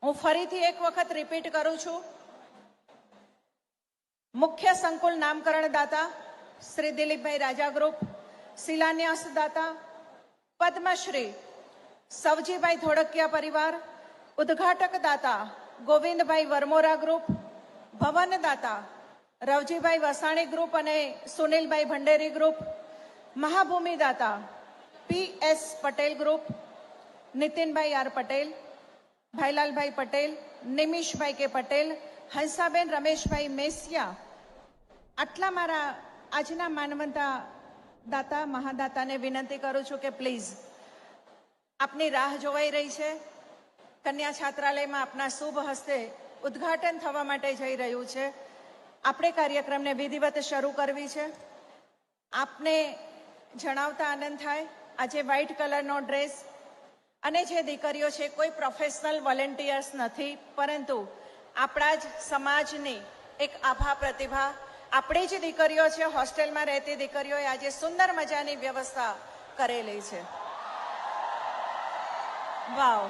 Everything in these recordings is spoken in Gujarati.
હું ફરીથી એક વખત રિપીટ કરું છું. મુખ્ય સંકુલ નામકરણ દાતા શ્રી દિલીપભાઈ રાજા ગ્રુપ, શિલાન્યાસ દાતા પદ્મશ્રી સવજીભાઈ ધોળકિયા પરિવાર, ઉદ્ઘાટક દાતા ગોવિંદભાઈ વરમોરા ગ્રુપ, ભવન દાતા રવજીભાઈ વસાણી ગ્રુપ અને સુનિલભાઈ ભંડેરી ગ્રુપ, મહાભૂમિ દાતા PS Patel group, Nitinbhai R Patel, Bhailalbhai Patel, Nimishbhai K Patel, Hansaben Rameshbhai Mesiya. આટલા મારા આજના માનવંતા દાતા મહાદાતાને વિનંતી કરું છું કે પ્લીઝ આપની રાહ જોવાઈ રહી છે. કન્યા છાત્રાલયમાં આપના શુભ હસ્તે ઉદ્ઘાટન થવા માટે જઈ રહ્યું છે. આપણે કાર્યક્રમને વિધિવત શરૂ કરવી છે. આપને જણાવતા આનંદ થાય, આજે વ્હાઇટ કલરનો ડ્રેસ અને જે દીકરીઓ છે કોઈ પ્રોફેશનલ વોલેન્ટિયર્સ નથી, પરંતુ આપણા જ સમાજની એક આભા પ્રતિભા, આપણી જ દીકરીઓ છે. હોસ્ટેલમાં રહેતી દીકરીઓએ આજે સુંદર મજાની વ્યવસ્થા કરેલી છે. વાવ.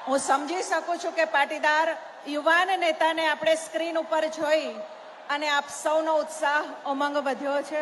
હું સમજી શકું છું કે પાટીદાર યુવાન નેતાને આપણે સ્ક્રીન ઉપર જોઈ અને આપ સૌનો ઉત્સાહ ઉમંગ વધ્યો છે.